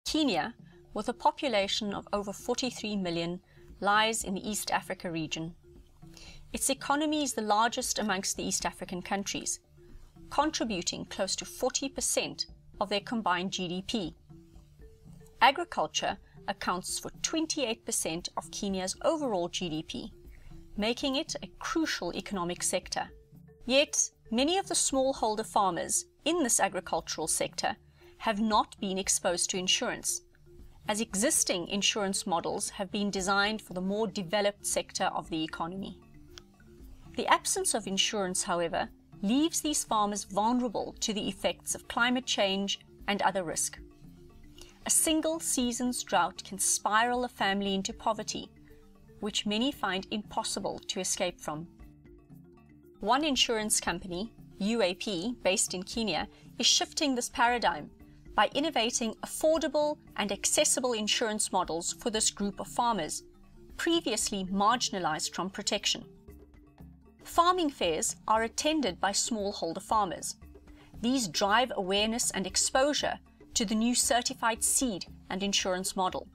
Kenya, with a population of over 43 million, lies in the East Africa region. Its economy is the largest amongst the East African countries, contributing close to 40% of their combined GDP. Agriculture accounts for 28% of Kenya's overall GDP, making it a crucial economic sector. Yet, many of the smallholder farmers in this agricultural sector have not been exposed to insurance, as existing insurance models have been designed for the more developed sector of the economy. The absence of insurance, however, leaves these farmers vulnerable to the effects of climate change and other risk. A single season's drought can spiral a family into poverty, which many find impossible to escape from. One insurance company, UAP, based in Kenya, is shifting this paradigm by innovating affordable and accessible insurance models for this group of farmers, previously marginalized from protection. Farming fairs are attended by smallholder farmers. These drive awareness and exposure to the new certified seed and insurance model.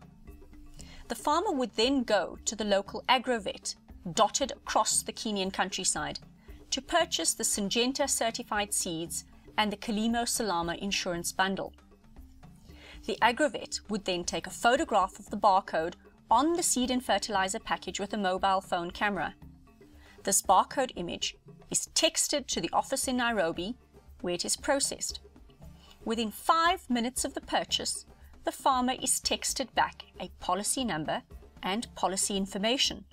The farmer would then go to the local agrovet, dotted across the Kenyan countryside, to purchase the Syngenta certified seeds and the Kilimo Salama insurance bundle. The agrovet would then take a photograph of the barcode on the seed and fertilizer package with a mobile phone camera. This barcode image is texted to the office in Nairobi, where it is processed. Within 5 minutes of the purchase, the farmer is texted back a policy number and policy information.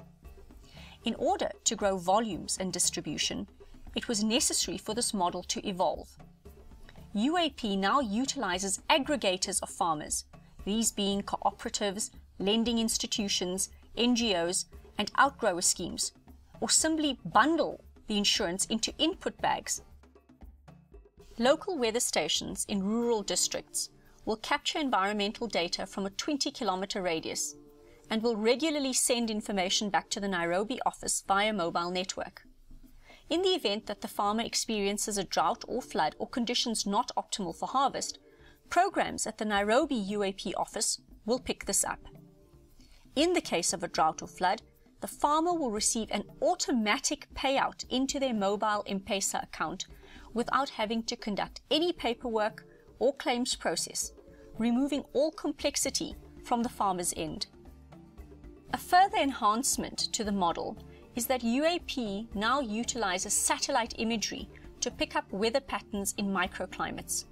In order to grow volumes and distribution, it was necessary for this model to evolve. UAP now utilizes aggregators of farmers, these being cooperatives, lending institutions, NGOs, and outgrower schemes, or simply bundle the insurance into input bags. Local weather stations in rural districts will capture environmental data from a 20-kilometer radius and will regularly send information back to the Nairobi office via mobile network. In the event that the farmer experiences a drought or flood or conditions not optimal for harvest, programs at the Nairobi UAP office will pick this up. In the case of a drought or flood, the farmer will receive an automatic payout into their mobile M-Pesa account without having to conduct any paperwork or claims process, removing all complexity from the farmer's end. A further enhancement to the model is that UAP now utilizes satellite imagery to pick up weather patterns in microclimates.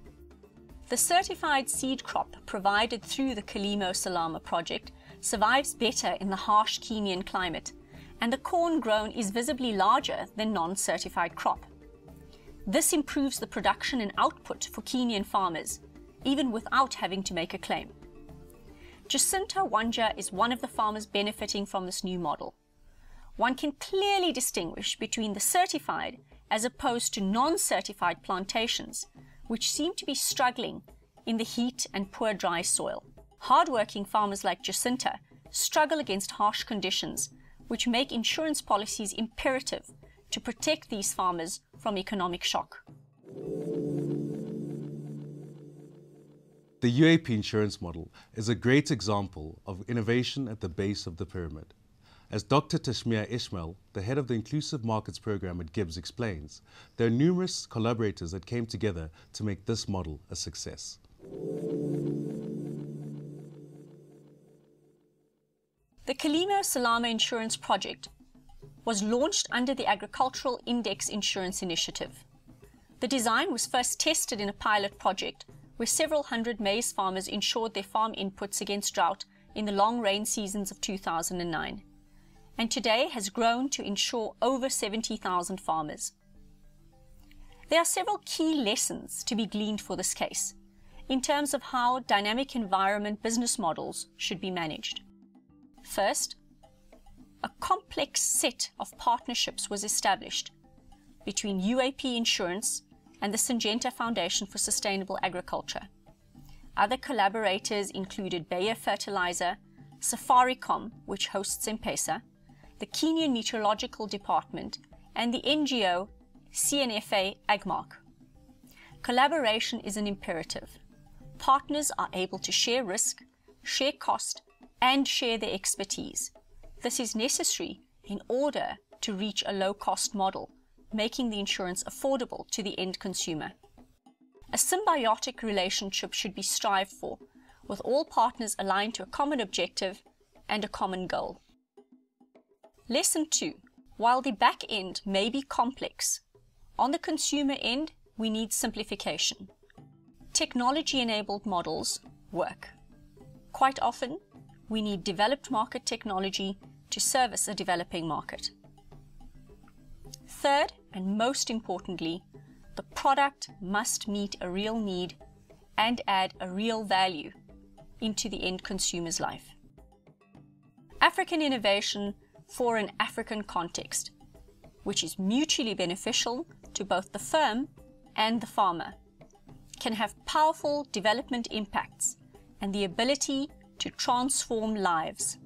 The certified seed crop provided through the Kilimo Salama project survives better in the harsh Kenyan climate, and the corn grown is visibly larger than non-certified crop. This improves the production and output for Kenyan farmers, even without having to make a claim. Jacinta Wanja is one of the farmers benefiting from this new model. One can clearly distinguish between the certified as opposed to non-certified plantations, which seem to be struggling in the heat and poor dry soil. Hard-working farmers like Jacinta struggle against harsh conditions, which make insurance policies imperative to protect these farmers from economic shock. The UAP insurance model is a great example of innovation at the base of the pyramid. As Dr. Tashmia Ishmael, the head of the Inclusive Markets Program at GIBS, explains, there are numerous collaborators that came together to make this model a success. The Kilimo Salama Insurance Project was launched under the Agricultural Index Insurance Initiative. The design was first tested in a pilot project where several hundred maize farmers insured their farm inputs against drought in the long rain seasons of 2009, and today has grown to insure over 70,000 farmers. There are several key lessons to be gleaned for this case in terms of how dynamic environment business models should be managed. First, a complex set of partnerships was established between UAP Insurance and the Syngenta Foundation for Sustainable Agriculture. Other collaborators included Bayer Fertilizer, Safaricom, which hosts M-Pesa, the Kenyan Meteorological Department, and the NGO CNFA Agmark. Collaboration is an imperative. partners are able to share risk, share cost, and share their expertise. This is necessary in order to reach a low-cost model, making the insurance affordable to the end consumer. A symbiotic relationship should be strived for, with all partners aligned to a common objective and a common goal. Lesson 2. While the back end may be complex, on the consumer end, we need simplification. Technology-enabled models work. Quite often, we need developed market technology to service a developing market. Third, and most importantly, the product must meet a real need and add a real value into the end consumer's life. African innovation for an African context, which is mutually beneficial to both the firm and the farmer, can have powerful development impacts and the ability to transform lives.